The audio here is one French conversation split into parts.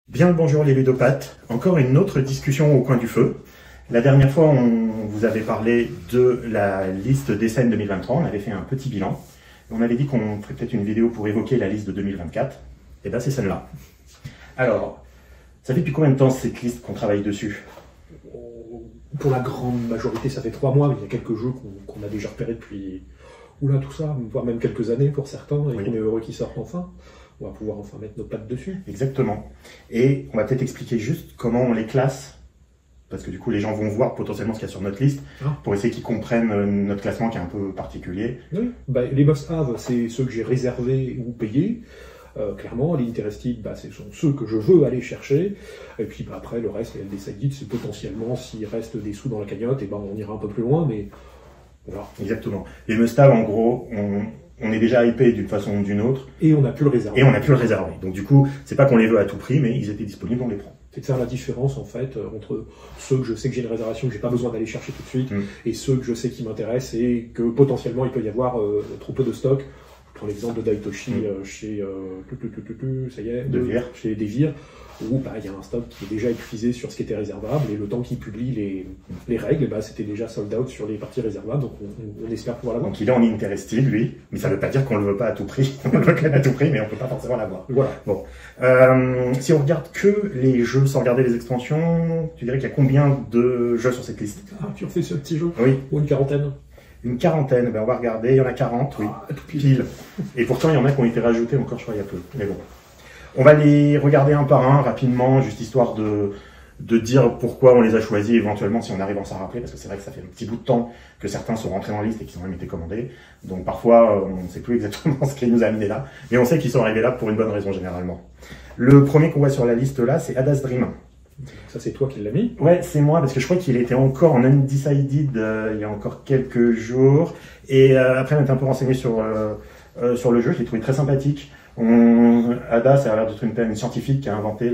Bien le bonjour les ludopathes, encore une autre discussion au coin du feu. La dernière fois, on vous avait parlé de la liste des scènes 2023, on avait fait un petit bilan. On avait dit qu'on ferait peut-être une vidéo pour évoquer la liste de 2024. Et bien c'est celle-là. Alors, ça fait depuis combien de temps cette liste qu'on travaille dessus? Pour la grande majorité, ça fait 3 mois, mais il y a quelques jeux qu'on a déjà repérés depuis tout ça, voire même quelques années pour certains, et oui. Qu'on est heureux qu'ils sortent enfin. On va pouvoir enfin mettre nos pattes dessus. Exactement. Et on va peut-être expliquer juste comment on les classe, parce que du coup les gens vont voir potentiellement ce qu'il y a sur notre liste, pour essayer qu'ils comprennent notre classement qui est un peu particulier. Oui, les must-have, c'est ceux que j'ai réservés ou payés. Clairement, les interested, ce sont ceux que je veux aller chercher. Et puis après, le reste, les undecided, c'est potentiellement, s'il reste des sous dans la cagnotte, et on ira un peu plus loin, mais voilà. Exactement. Les must-have, en gros, on est déjà hypé d'une façon ou d'une autre. Et on a pu le réserver. Et on a pu le réserver. Donc du coup, c'est pas qu'on les veut à tout prix, mais ils étaient disponibles, on les prend. C'est de faire la différence, en fait, entre ceux que je sais que j'ai une réservation, que j'ai pas besoin d'aller chercher tout de suite, et ceux que je sais qui m'intéressent, et que potentiellement, il peut y avoir trop peu de stock. Je prends l'exemple de Daitoshi chez ça y est, chez Devir, où il y a un stock qui est déjà épuisé sur ce qui était réservable, et le temps qu'il publie les règles, c'était déjà sold out sur les parties réservables, donc on espère pouvoir l'avoir. Donc il est en interested, lui, mais ça ne veut pas dire qu'on ne le veut pas à tout prix. On le veut quand même à tout prix, mais on ne peut pas forcément l'avoir. Voilà. Bon. Si on regarde que les jeux sans regarder les extensions, tu dirais qu'il y a combien de jeux sur cette liste? Tu refais ce petit jeu? Oui. Ou une quarantaine? Une quarantaine, on va regarder, il y en a 40, oui, pile. Et pourtant, il y en a qui ont été rajoutés encore, je crois, il y a peu. Mais bon. On va les regarder un par un, rapidement, juste histoire de dire pourquoi on les a choisis, éventuellement, si on arrive à s'en rappeler, parce que c'est vrai que ça fait un petit bout de temps que certains sont rentrés dans la liste et qu'ils ont même été commandés. Donc parfois, on ne sait plus exactement ce qui nous a amené là, mais on sait qu'ils sont arrivés là pour une bonne raison, généralement. Le premier qu'on voit sur la liste là, c'est Ada's Dream. Ça, c'est toi qui l'as mis? Ouais, c'est moi, parce que je crois qu'il était encore en undecided il y a encore quelques jours. Et après, on était un peu renseigné sur le jeu, je l'ai trouvé très sympathique. Ada, ça a l'air d'être une scientifique qui a inventé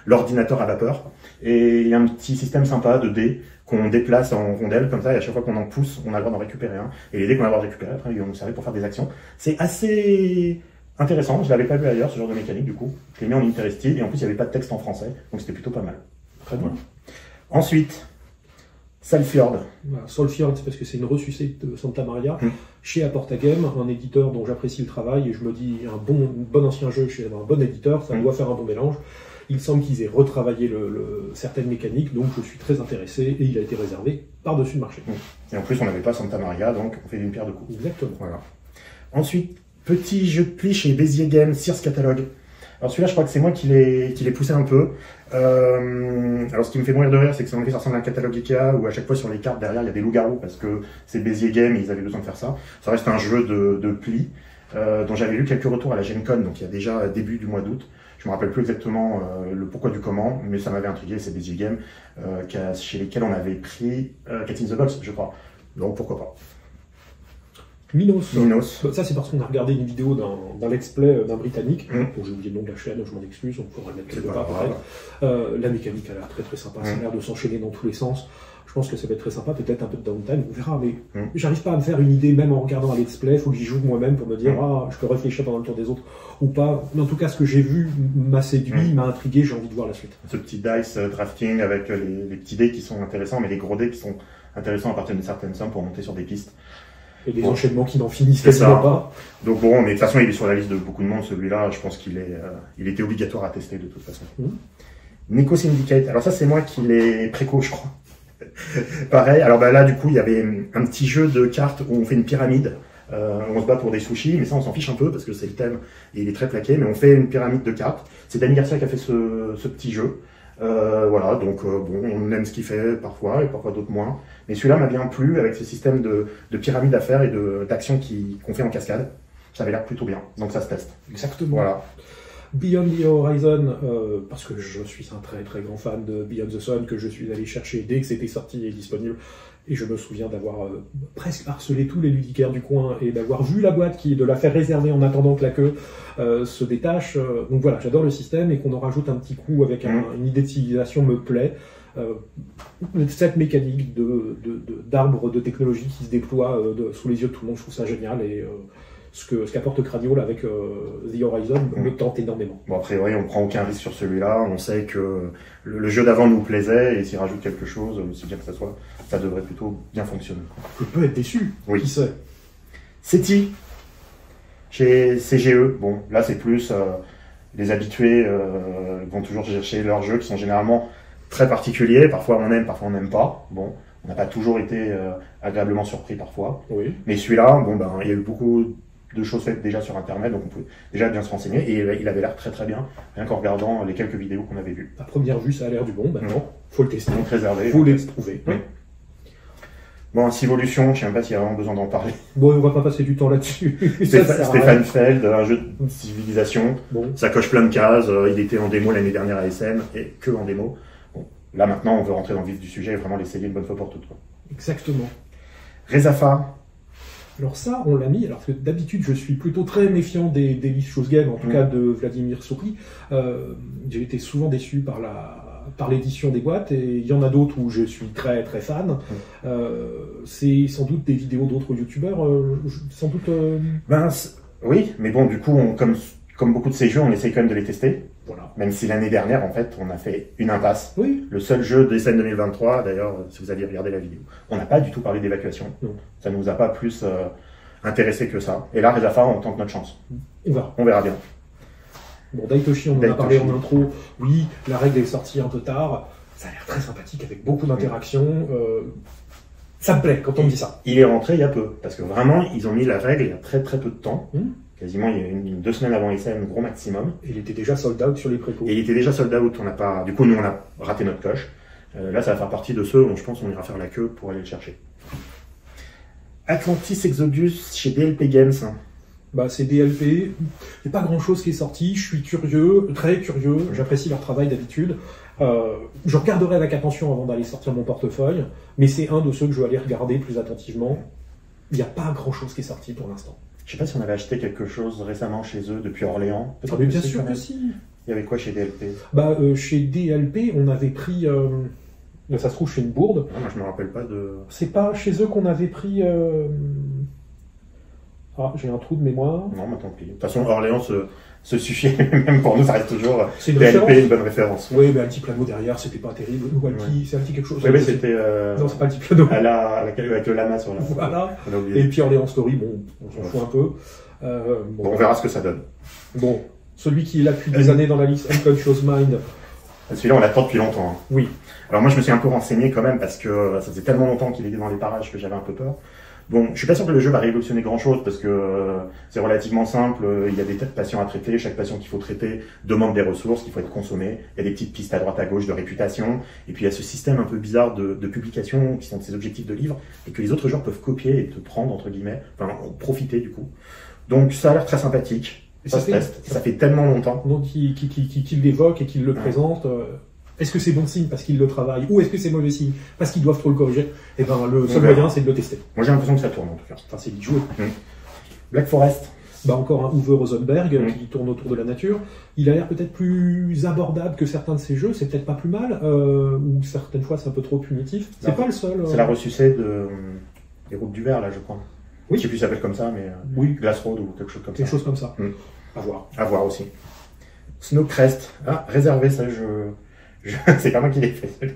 l'ordinateur à vapeur. Et il y a un petit système sympa de dés qu'on déplace en rondelles, comme ça, et à chaque fois qu'on en pousse, on a le droit d'en récupérer un. Et les dés qu'on a le droit de récupérer, après, ils vont nous servir pour faire des actions. C'est assez intéressant, je l'avais pas vu ailleurs, ce genre de mécanique, du coup. Je l'ai mis en interested, et en plus, il n'y avait pas de texte en français, donc c'était plutôt pas mal. Très bien. Ensuite, Solfjord. Voilà, Solfjord, c'est parce que c'est une ressucée de Santa Maria, chez Aporta Game, un éditeur dont j'apprécie le travail, et je me dis, un bon ancien jeu chez un bon éditeur, ça doit faire un bon mélange. Il semble qu'ils aient retravaillé certaines mécaniques, donc je suis très intéressé, et il a été réservé par-dessus le marché. Et en plus, on n'avait pas Santa Maria, donc on fait d'une pierre deux coups. Exactement. Voilà. Ensuite, petit jeu de pli chez Bézier Games, Sears Catalogue. Alors celui-là, je crois que c'est moi qui l'ai poussé un peu. Alors ce qui me fait mourir de rire, c'est que ça ressemble à un catalogue Ikea où à chaque fois sur les cartes derrière il y a des loups-garous parce que c'est Bézier Games et ils avaient besoin de faire ça. Ça reste un jeu de pli dont j'avais lu quelques retours à la Gen Con, donc il y a déjà début du mois d'août. Je me rappelle plus exactement le pourquoi du comment, mais ça m'avait intrigué, c'est Bézier Games chez lesquels on avait pris Cat in the Box, je crois. Donc pourquoi pas. Minos. Ça, c'est parce qu'on a regardé une vidéo d'un let's play d'un Britannique, dont j'ai oublié le nom de la chaîne, je m'en excuse, on pourra le mettre quelque part peut-être. La mécanique a l'air très très sympa, ça a l'air de s'enchaîner dans tous les sens. Je pense que ça va être très sympa, peut-être un peu de downtime, on verra, mais j'arrive pas à me faire une idée, même en regardant un let's play, il faut que j'y joue moi-même pour me dire, je peux réfléchir pendant le tour des autres ou pas. Mais en tout cas, ce que j'ai vu m'a séduit, m'a intrigué, j'ai envie de voir la suite. Ce petit dice drafting avec les petits dés qui sont intéressants, mais les gros dés qui sont intéressants à partir d'une certaine somme pour monter sur des pistes. Et des enchaînements qui n'en finissent quasiment pas. Donc bon, mais de toute façon, il est sur la liste de beaucoup de monde, celui-là. Je pense qu'il était obligatoire à tester de toute façon. Neko Syndicate. Alors ça, c'est moi qui l'ai préco, je crois. Pareil. Alors là, du coup, il y avait un petit jeu de cartes où on fait une pyramide. On se bat pour des sushis, mais ça, on s'en fiche un peu parce que c'est le thème et il est très plaqué. Mais on fait une pyramide de cartes. C'est Danny Garcia qui a fait ce petit jeu. Voilà, donc bon, on aime ce qu'il fait parfois et parfois d'autres moins. Mais celui-là m'a bien plu avec ce système de pyramide à faire et d'actions qu'on fait en cascade. Ça avait l'air plutôt bien, donc ça se teste. Exactement. Voilà. Beyond the Horizon, parce que je suis un très très grand fan de Beyond the Sun, que je suis allé chercher dès que c'était sorti et disponible. Et je me souviens d'avoir presque harcelé tous les ludicaires du coin et d'avoir vu la boîte de la faire réserver en attendant que la queue se détache. Donc voilà, j'adore le système et qu'on en rajoute un petit coup avec une idée de civilisation me plaît. Cette mécanique d'arbre de technologie qui se déploie sous les yeux de tout le monde, je trouve ça génial et ce qu'apporte Cranial avec The Horizon me tente énormément. Bon, après, oui, on prend aucun risque sur celui-là. On sait que le jeu d'avant nous plaisait, et s'il rajoute quelque chose, aussi bien que ça soit, ça devrait plutôt bien fonctionner. Je peux être déçu, oui. Qui sait. SETI, chez CGE, bon, là c'est plus les habitués vont toujours chercher leurs jeux qui sont généralement très particuliers. Parfois on aime, parfois on n'aime pas. Bon, on n'a pas toujours été agréablement surpris parfois. Oui. Mais celui-là, bon ben, il y a eu beaucoup de choses faites déjà sur Internet, donc on pouvait déjà bien se renseigner. Et il avait l'air très très bien, rien qu'en regardant les quelques vidéos qu'on avait vues. À première vue, ça a l'air du bon. Maintenant, faut le tester. Donc réservé. Faut l'éprouver. Oui. Bon, Civolution, je ne sais même pas s'il y a vraiment besoin d'en parler. Bon, on va pas passer du temps là-dessus. Stéphane Feld, un jeu de civilisation. Bon. Ça coche plein de cases. Il était en démo l'année dernière à SM et que en démo. Bon, là maintenant, on veut rentrer dans le vif du sujet et vraiment l'essayer une bonne fois pour toutes. Quoi. Exactement. Rezafa. Alors ça, on l'a mis, alors que d'habitude je suis plutôt très méfiant des listes Chose Game, en tout cas de Vladimir Soupli. J'ai été souvent déçu par l'édition des boîtes, et il y en a d'autres où je suis très très fan. C'est sans doute des vidéos d'autres youtubeurs, sans doute... Oui, mais bon, du coup, comme beaucoup de ces jeux, on essaye quand même de les tester. Voilà. Même si l'année dernière, en fait, on a fait une impasse. Oui. Le seul jeu de SN 2023, d'ailleurs, si vous aviez regardé la vidéo, on n'a pas du tout parlé d'évacuation. Ça ne nous a pas plus intéressé que ça. Et là, Rezafa, on tente notre chance. On verra bien. Bon, Daitoshi, on en a parlé en intro. Oui, la règle est sortie un peu tard. Ça a l'air très sympathique, avec beaucoup d'interactions. Ça me plaît quand on me dit ça. Il est rentré il y a peu, parce que vraiment, ils ont mis la règle il y a très très peu de temps. Quasiment il y a 2 semaines avant SM, gros maximum. Et il était déjà sold out sur les précos. Et il était déjà sold out, du coup nous on a raté notre coche. Là ça va faire partie de ceux où je pense on ira faire la queue pour aller le chercher. Atlantis Exodus chez DLP Games. Bah c'est DLP, il n'y a pas grand chose qui est sorti, je suis curieux, très curieux, j'apprécie leur travail d'habitude. Je regarderai avec attention avant d'aller sortir mon portefeuille, mais c'est un de ceux que je vais aller regarder plus attentivement. Il n'y a pas grand chose qui est sorti pour l'instant. Je sais pas si on avait acheté quelque chose récemment chez eux depuis Orléans. Ah, mais bien sûr que si. Il y avait quoi chez DLP? Chez DLP, on avait pris... ça se trouve chez une bourde. Non, moi je me rappelle pas de... C'est pas chez eux qu'on avait pris... Ah, j'ai un trou de mémoire. Non, mais tant pis. De toute façon, Orléans se suffit, même pour nous, ça reste toujours DLP une bonne référence. Oui, mais Altiplano derrière, c'était pas terrible. C'est Alti quelque chose. Oui, mais c'était... Non, c'est pas Altiplano. Avec le lama sur la... Voilà. Et puis Orléans Story, bon, on s'en fout un peu. Bon, on verra ce que ça donne. Bon, celui qui est là depuis des années dans la liste, Unconscious Mind. Celui-là, on l'attend depuis longtemps. Hein. Oui. Alors moi, je me suis un peu renseigné quand même, parce que ça faisait tellement longtemps qu'il était dans les parages que j'avais un peu peur. Bon, je suis pas sûr que le jeu va révolutionner grand-chose, parce que c'est relativement simple, il y a des tas de patients à traiter, chaque patient qu'il faut traiter demande des ressources, qu'il faut être consommé, il y a des petites pistes à droite à gauche de réputation, et puis il y a ce système un peu bizarre de publication qui sont de ces objectifs de livres, et que les autres joueurs peuvent copier et te prendre, entre guillemets, enfin profiter du coup. Donc ça a l'air très sympathique, ça se teste, ça fait tellement longtemps. Donc qu'il l'évoque et qu'il le présente... Est-ce que c'est bon signe parce qu'ils le travaillent, ou est-ce que c'est mauvais signe parce qu'ils doivent trop le corriger? Eh ben, le seul moyen, c'est de le tester. Moi, j'ai l'impression que ça tourne, en tout cas. Enfin, c'est d'y jouer. Black Forest. Bah, encore un Uwe Rosenberg qui tourne autour de la nature. Il a l'air peut-être plus abordable que certains de ses jeux, c'est peut-être pas plus mal, ou certaines fois c'est un peu trop punitif. C'est pas le seul. C'est la ressucée des routes du verre, là, je crois. Oui. Je sais plus si ça s'appelle comme ça, mais Glass Road ou quelque chose comme ça. Quelque chose comme ça. À voir. À voir aussi. Snowcrest. Ah, réservé, ça, c'est pas moi qui l'ai fait.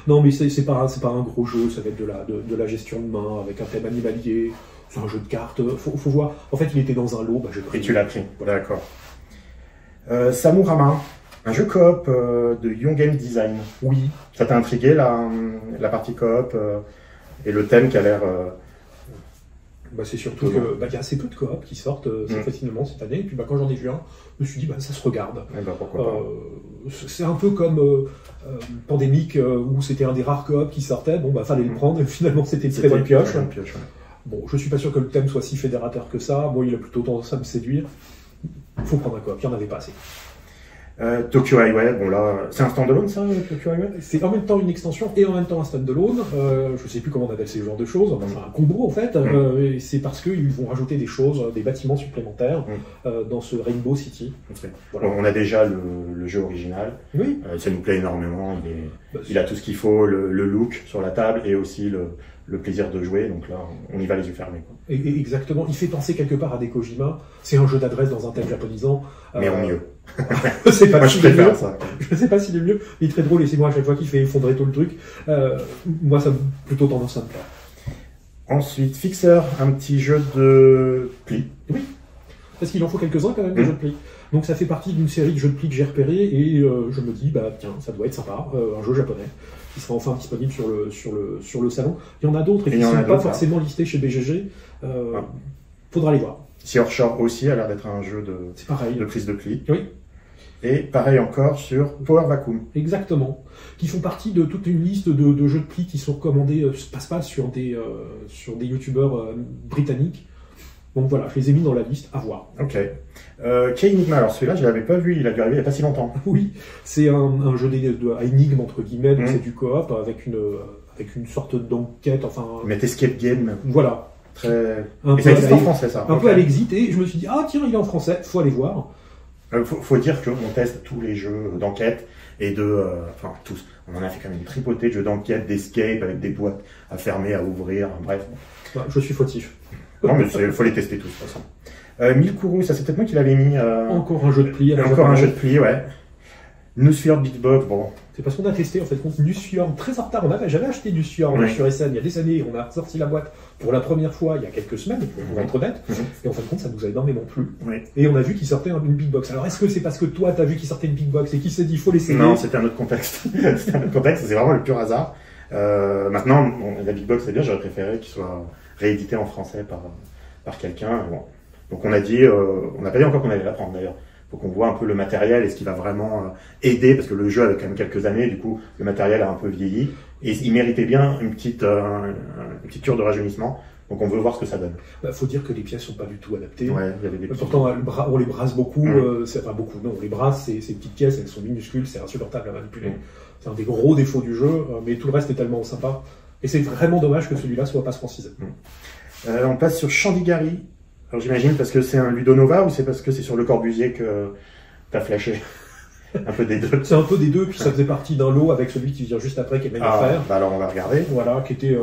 Non, mais c'est pas un gros jeu, ça va être de la gestion de main avec un thème animalier. C'est un jeu de cartes. Faut voir. En fait, il était dans un lot. J'ai pris. Et tu l'as pris. Voilà. D'accord. Samurama, un jeu coop de Young Game Design. Oui. Ça t'a intrigué la partie coop et le thème qui a l'air. C'est surtout qu'il y a assez peu de coop qui sortent facilement cette année. Et puis quand j'en ai vu un, je me suis dit ça se regarde. Pourquoi pas. C'est un peu comme Pandémique où c'était un des rares coop qui sortait. Fallait le prendre et finalement c'était une très bonne pioche. Bon, je suis pas sûr que le thème soit si fédérateur que ça. Moi, il a plutôt tendance à me séduire. Il faut prendre un coop, il n'y en avait pas assez. Tokyo Highway, bon là, c'est un standalone ça, Tokyo Highway? C'est en même temps une extension et en même temps un standalone. Je sais plus comment on appelle ce genre de choses. Enfin, c'est un combo en fait. Et c'est parce qu'ils vont rajouter des choses, des bâtiments supplémentaires dans ce Rainbow City. Okay. Voilà. Bon, on a déjà le jeu original. Oui. Ça nous plaît énormément. Il a tout ce qu'il faut, le look sur la table et aussi le plaisir de jouer. Donc là, on y va les yeux fermés. Quoi. Et exactement. Il fait penser quelque part à des Kojima. C'est un jeu d'adresse dans un thème japonisant. Mais en mieux. Je sais pas moi, si je préfère ça. Je sais pas s'il est mieux. Il est très drôle et c'est moi à chaque fois qu'il fait effondrer tout le truc. Moi, ça a plutôt tendance à me plaire. Ensuite, Fixer, un petit jeu de pli. Oui. Parce qu'il en faut quelques-uns quand même, des jeux de pli. Donc ça fait partie d'une série de jeux de pli que j'ai repérés et je me dis, bah tiens, ça doit être sympa, un jeu japonais qui sera enfin disponible sur le salon. Il y en a d'autres et qui ne sont pas forcément listés chez BGG. Faudra les voir. Sea Shore aussi a l'air d'être un jeu de prise de pli. Oui. Et pareil encore sur Power Vacuum. Exactement. Qui font partie de toute une liste de jeux de pli qui sont commandés pas sur des youtubeurs britanniques. Donc voilà, je les ai mis dans la liste, à voir. Ok. K-Enigma, alors celui-là, je ne l'avais pas vu, il a dû arriver il n'y a pas si longtemps. Oui, c'est un jeu à énigme, entre guillemets, donc c'est du coop, avec une sorte d'enquête, enfin... Mais escape game. Voilà. Très... Et ça existe en français, ça. Un peu à l'exit, et je me suis dit, ah tiens, il est en français, faut aller voir. Faut dire qu'on teste tous les jeux d'enquête, et enfin tous, on en a fait quand même une tripotée de jeux d'enquête, d'escape, avec des boîtes à fermer, à ouvrir, bref. Ouais, je suis fautif. Non, mais il faut les tester tous, de toute façon. Milkourou, ça c'est peut-être moi qui l'avais mis. Encore un jeu de pli. Encore un jeu de pli, ouais. Newsfjord Beatbox, bon. C'est parce qu'on a testé en fait contre Newsfjord très en retard. J'avais acheté Newsfjord sur SN il y a des années. On a sorti la boîte pour la première fois il y a quelques semaines, pour être honnête. Et en fin de compte, ça nous a énormément plu. Et on a vu qu'il sortait une big box. Alors est-ce que c'est parce que toi t'as vu qu'il sortait une big box et qu'il s'est dit il faut l'essayer? Non, c'était un autre contexte. C'était un autre contexte, c'est vraiment le pur hasard. Maintenant, la big box c'est bien, j'aurais préféré qu'il soit réédité en français par quelqu'un. Bon. Donc on a dit, on n'a pas dit encore qu'on allait la prendre d'ailleurs. Faut qu'on voit un peu le matériel et ce qui va vraiment aider, parce que le jeu avait quand même quelques années, du coup le matériel a un peu vieilli et il méritait bien une petite cure de rajeunissement. Donc on veut voir ce que ça donne. Faut dire que les pièces sont pas du tout adaptées. Ouais, il y avait des petits... Pourtant on les brasse beaucoup, enfin beaucoup, non, on les brasse, ces petites pièces, elles sont minuscules, c'est insupportable à manipuler. C'est un des gros défauts du jeu, mais tout le reste est tellement sympa. Et c'est vraiment dommage que celui-là soit pas francisé. On passe sur Chandigari. Alors j'imagine parce que c'est un Ludonova ou c'est parce que c'est sur Le Corbusier que t'as flashé? Un peu des deux. C'est un peu des deux, puis ça faisait partie d'un lot avec celui qui vient juste après, qui est Magnifer. Bah alors on va regarder. Voilà, qui était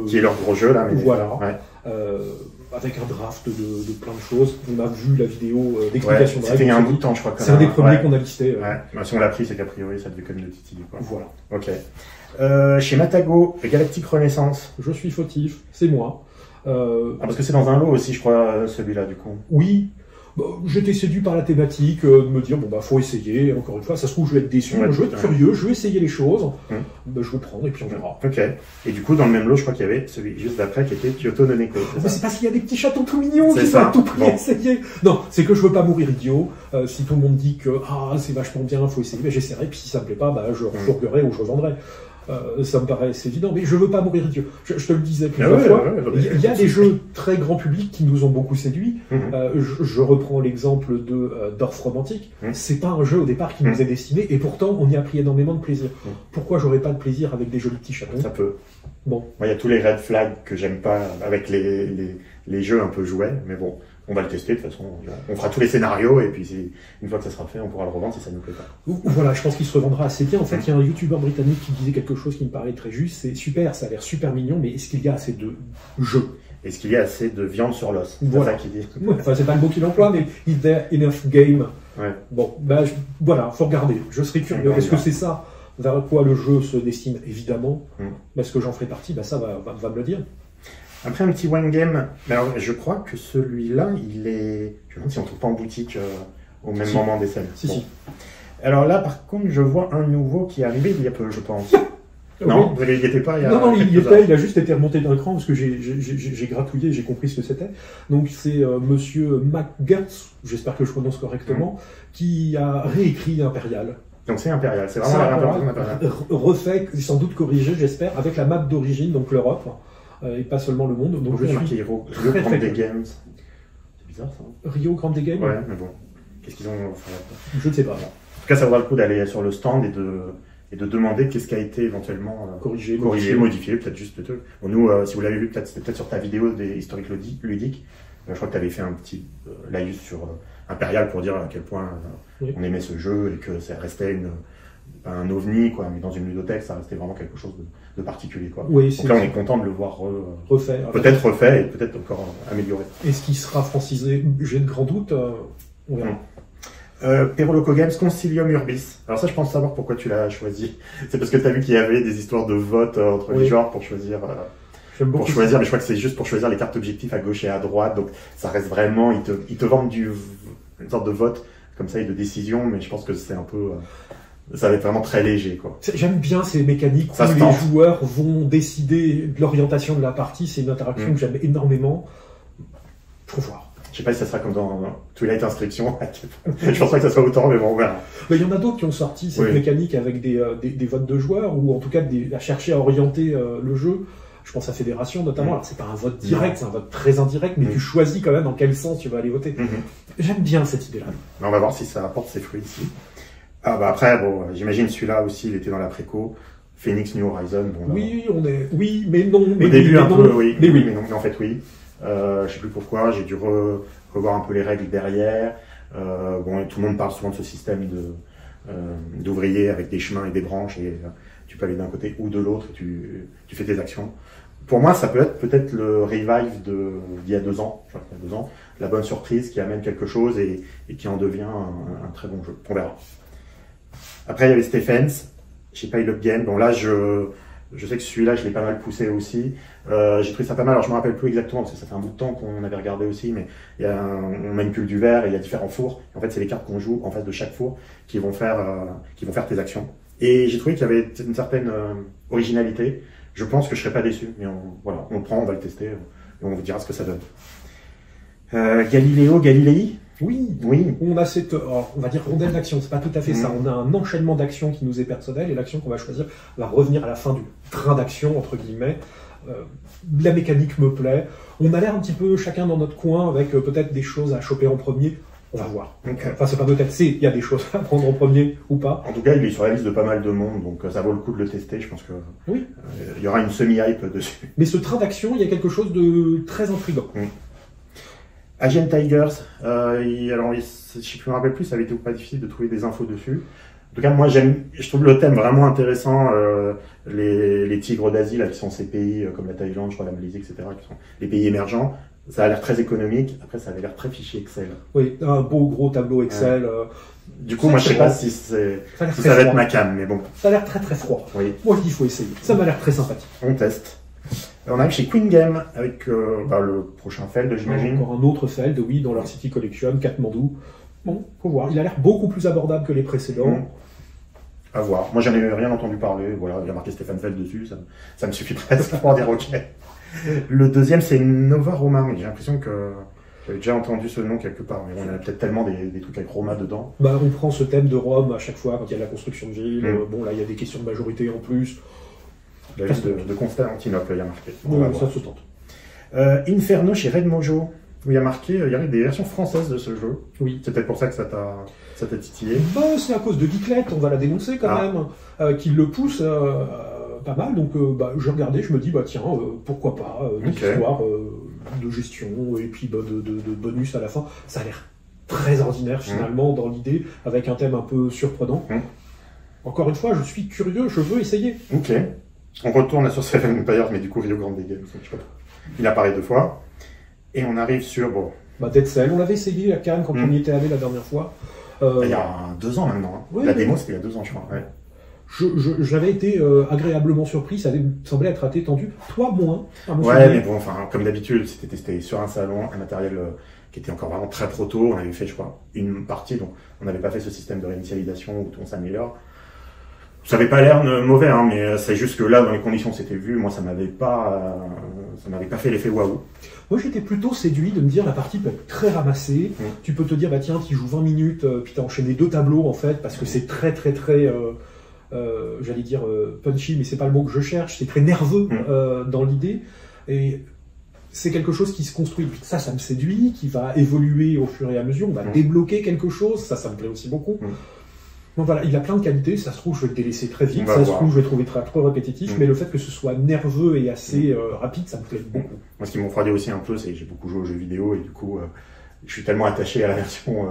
qui est leur gros jeu là. Mais voilà. Avec un draft de plein de choses. On a vu la vidéo d'explication de règles. C'était il y a un bout de temps, je crois. C'est un des premiers qu'on a listé. Bah, si on l'a pris, c'est qu'a priori ça devait quand même le titiller. Voilà. Ok. Chez Matago, Galactic Renaissance. Je suis fautif, c'est moi. Parce que c'est dans un lot aussi, je crois, celui-là, du coup. Oui. J'étais séduit par la thématique, de me dire, bon, bah, faut essayer, encore une fois, ça se trouve, je vais être déçu, je vais être curieux, je vais essayer les choses, je vais prendre, et puis on verra. Ok. Et du coup, dans le même lot, je crois qu'il y avait celui juste d'après qui était Kyoto no Neko. C'est parce qu'il y a des petits chatons tout mignons qui sont à tout prix essayer. Non, c'est que je veux pas mourir idiot. Si tout le monde dit que, c'est vachement bien, faut essayer, j'essaierai, puis si ça me plaît pas, je refourguerai ou je revendrai. Ça me paraît assez évident, mais je veux pas mourir idiot. Je te le disais plusieurs fois. Il y a des jeux très grand public qui nous ont beaucoup séduits. Je reprends l'exemple de Dorf Romantique. C'est pas un jeu au départ qui nous est destiné, et pourtant on y a pris énormément de plaisir. Pourquoi j'aurais pas de plaisir avec des jolis petits chatons? Ça peut. Bon. Il y a tous les red flags que j'aime pas avec les jeux un peu jouets, mais bon. On va le tester de toute façon, on fera tous les scénarios et puis une fois que ça sera fait, on pourra le revendre si ça nous plaît pas. Voilà, je pense qu'il se revendra assez bien. En fait, il y a un youtubeur britannique qui disait quelque chose qui me paraît très juste, c'est super, ça a l'air super mignon, mais est-ce qu'il y a assez de jeux? Est-ce qu'il y a assez de viande sur l'os? Voilà. C'est ça qu'il dit. Enfin, c'est pas le mot qu'il emploie, mais is there enough game? Bon, voilà, faut regarder. Je serais curieux. Est-ce que c'est ça vers quoi le jeu se destine? Évidemment. Est-ce que j'en ferai partie? Ça va me le dire. Après, un petit one game. Alors, je crois que celui-là, il est... Je me demande si on ne trouve pas en boutique au même moment des scènes. Si. Alors là, par contre, je vois un nouveau qui est arrivé il y a peu, je pense. Non, il n'y était pas il y a... Non, il y était, il a juste été remonté d'un cran parce que j'ai gratouillé, j'ai compris ce que c'était. Donc c'est monsieur McGurtz, j'espère que je prononce correctement, qui a réécrit Impérial. Donc c'est Impérial, c'est vraiment la réinvention d'Impérial. Refait, sans doute corrigé, j'espère, avec la map d'origine, donc l'Europe. Et pas seulement le monde, donc je suis Rio Grande des Games. C'est bizarre ça. Rio Grande des Games. Ouais, mais bon. Qu'est-ce qu'ils ont fait? Je ne sais pas. tout cas, ça vaudra le coup d'aller sur le stand et de demander qu'est-ce qui a été éventuellement corrigé, modifié, peut-être juste le truc. Bon, nous, si vous l'avez vu, c'était peut-être sur ta vidéo des historiques ludiques. Je crois que tu avais fait un petit live sur Imperial pour dire à quel point on aimait ce jeu et que ça restait pas un ovni, quoi, mais dans une ludothèque, ça restait vraiment quelque chose de particulier, quoi. Oui, donc là, on est content de le voir refait. Peut-être refait et peut-être encore amélioré. Est-ce qu'il sera francisé? J'ai de grands doutes. On verra. Pero Loco Games, Concilium Urbis. Alors ça, je pense savoir pourquoi tu l'as choisi. C'est parce que tu as vu qu'il y avait des histoires de vote entre les genres pour choisir. Mais je crois que c'est juste pour choisir les cartes objectifs à gauche et à droite. Donc ça reste vraiment, ils te vendent une sorte de vote comme ça et de décision, mais je pense que c'est un peu, ça va être vraiment très léger, quoi. J'aime bien ces mécaniques où les joueurs vont décider de l'orientation de la partie. C'est une interaction que j'aime énormément. Faut voir. Je sais pas si ça sera comme dans Twilight Inscription. Je pense pas que ça soit autant, mais bon, on verra. Il y en a d'autres qui ont sorti cette mécanique avec des votes de joueurs, ou en tout cas à chercher à orienter le jeu. Je pense à Fédération notamment. Alors c'est pas un vote direct, c'est un vote très indirect, mais tu choisis quand même dans quel sens tu vas aller voter. J'aime bien cette idée-là. On va voir si ça apporte ses fruits ici. Ah bah après, bon, j'imagine celui-là aussi, il était dans la préco. Phoenix New Horizon. Bon, oui, mais non. Au début un peu, oui, mais non, mais en fait oui. Je sais plus pourquoi, j'ai dû revoir un peu les règles derrière. Bon, tout le monde parle souvent de ce système d'ouvriers avec des chemins et des branches et tu peux aller d'un côté ou de l'autre et tu fais tes actions. Pour moi, ça peut être peut-être le revive d'il y a 2 ans, je crois qu'il y a 2 ans, la bonne surprise qui amène quelque chose et qui en devient un très bon jeu. On verra. Après, il y avait Stephens, chez Pile Up Game. Bon là, je sais que celui-là, je l'ai pas mal poussé aussi. J'ai trouvé ça pas mal. Alors, je me rappelle plus exactement parce que ça fait un bout de temps qu'on avait regardé aussi, mais on manipule du verre et il y a différents fours. Et en fait, c'est les cartes qu'on joue en face de chaque four qui vont faire tes actions. Et j'ai trouvé qu'il y avait une certaine originalité. Je pense que je serais pas déçu, mais on le prend, on va le tester et on vous dira ce que ça donne. Galilei. Oui. On a cette, on va dire rondelle d'action, c'est pas tout à fait ça. On a un enchaînement d'actions qui nous est personnel et l'action qu'on va choisir va revenir à la fin du train d'action, entre guillemets. La mécanique me plaît. On a l'air un petit peu chacun dans notre coin avec peut-être des choses à choper en premier. On va voir. Enfin, c'est pas peut-être, il y a des choses à prendre en premier ou pas. En tout cas, il est sur la liste de pas mal de monde, donc ça vaut le coup de le tester. Je pense que il y aura une semi-hype dessus. Mais ce train d'action, il y a quelque chose de très intriguant. Agent Tigers, alors je me rappelle plus, ça avait été pas difficile de trouver des infos dessus. En tout cas, moi je trouve le thème vraiment intéressant, les tigres d'Asie, là, qui sont ces pays comme la Thaïlande, je crois la Malaisie, etc., qui sont les pays émergents. Ça a l'air très économique, après ça avait l'air très fichier Excel. Oui, un beau gros tableau Excel. Du coup, moi je sais pas si ça va être ma cam, mais bon. Ça a l'air très très froid. Oui. Moi je dis il faut essayer, ça m'a l'air très sympathique. On teste. On arrive chez Queen Game avec le prochain Feld, j'imagine. Encore un autre Feld, oui, dans leur City Collection, Katmandou. Bon, faut voir. Il a l'air beaucoup plus abordable que les précédents. À voir. Moi, j'en ai rien entendu parler. Voilà, il y a marqué Stéphane Feld dessus. Ça me suffit presque pour dire OK. Le deuxième, c'est Nova Roma. Mais j'ai l'impression que j'avais déjà entendu ce nom quelque part. Mais on a peut-être tellement des trucs avec Roma dedans. Bah, on prend ce thème de Rome à chaque fois quand il y a la construction de ville. Bon, là, il y a des questions de majorité en plus. La liste de Constantinople, il y a marqué. Ça se tente. Inferno chez Red Mojo, où il y a marqué, il y avait des versions françaises de ce jeu. Oui. C'est peut-être pour ça que ça t'a titillé. Bah, c'est à cause de Geeklet, on va la dénoncer quand même, qui le pousse pas mal. Donc, je regardais, je me dis, tiens, pourquoi pas, des histoires de gestion et puis de bonus à la fin. Ça a l'air très ordinaire finalement dans l'idée, avec un thème un peu surprenant. Encore une fois, je suis curieux, je veux essayer. Ok. On retourne sur Seven Empires, mais du coup, Rio Grande Games. Il apparaît 2 fois. Et on arrive sur, Dead Cell, on l'avait essayé à Cannes quand on y était allé la dernière fois. Il y a 2 ans maintenant. Oui, la démo, c'était il y a 2 ans, je crois. Ouais. J'avais été agréablement surpris, ça semblait être assez tendu. Toi, moins. Mais bon, comme d'habitude, c'était testé sur un salon, un matériel qui était encore vraiment très proto. On avait fait, je crois, une partie, donc on n'avait pas fait ce système de réinitialisation où on s'améliore. Ça n'avait pas l'air mauvais, mais c'est juste que là, dans les conditions où c'était vu, moi, ça m'avait pas fait l'effet waouh. Moi, j'étais plutôt séduit de me dire la partie peut être très ramassée. Tu peux te dire, tiens, tu joues 20 minutes, puis t'as enchaîné 2 tableaux, en fait, parce que c'est très, très, très, j'allais dire punchy, mais c'est pas le mot que je cherche, c'est très nerveux dans l'idée. Et c'est quelque chose qui se construit. Ça me séduit, qui va évoluer au fur et à mesure. On va débloquer quelque chose, ça me plaît aussi beaucoup. Donc voilà, il a plein de qualités, ça se trouve je vais le délaisser très vite, On va ça se voir. trouve je vais trouver trop répétitif, mais le fait que ce soit nerveux et assez rapide, ça me plaît beaucoup. Moi, ce qui me refroidit aussi un peu, c'est que j'ai beaucoup joué aux jeux vidéo et du coup, je suis tellement attaché à la version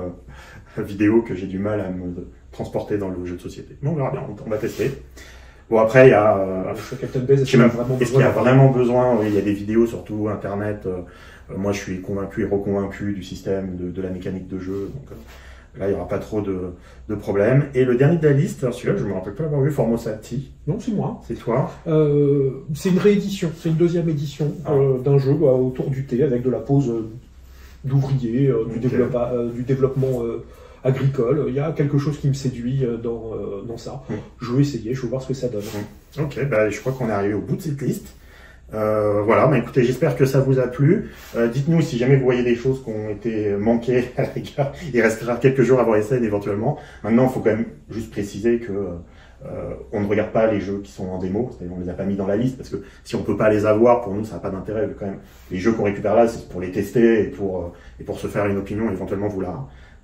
vidéo que j'ai du mal à me transporter dans le jeu de société. Mais on verra bien, on va tester. Bon, après, il y a... Captain Base, est-ce qu'il y a vraiment besoin? Oui, il y a des vidéos, surtout Internet. Moi, je suis convaincu et reconvaincu du système, de la mécanique de jeu. Donc là, il n'y aura pas trop de problèmes. Et le dernier de la liste, celui-là, je ne me rappelle pas l'avoir vu, Formosati. Non, c'est moi. C'est toi. C'est une réédition, c'est une deuxième édition d'un jeu autour du thé, avec de la pose d'ouvriers, du développement agricole. Il y a quelque chose qui me séduit dans ça. Je vais essayer, je vais voir ce que ça donne. Ok, bah, je crois qu'on est arrivé au bout de cette liste. Voilà, bah, écoutez, j'espère que ça vous a plu. Dites-nous si jamais vous voyez des choses qui ont été manquées à la rigueur. Il restera quelques jours avant Essen éventuellement. Maintenant, il faut quand même juste préciser que on ne regarde pas les jeux qui sont en démo, c'est-à-dire on les a pas mis dans la liste parce que si on peut pas les avoir, pour nous ça n'a pas d'intérêt. Quand même, les jeux qu'on récupère là, c'est pour les tester et pour se faire une opinion, éventuellement vous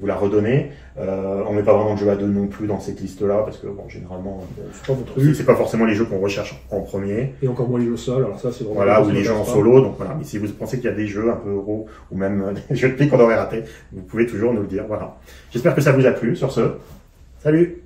la redonner. On met pas vraiment de jeux à deux non plus dans cette liste-là parce que bon, généralement, c'est pas forcément les jeux qu'on recherche en premier. Et encore moins les jeux seuls. Alors ça, c'est vraiment voilà, ou les jeux en solo. Donc voilà. Mais si vous pensez qu'il y a des jeux un peu euros ou même des jeux de pique qu'on aurait ratés, vous pouvez toujours nous le dire. Voilà. J'espère que ça vous a plu. Sur ce, salut.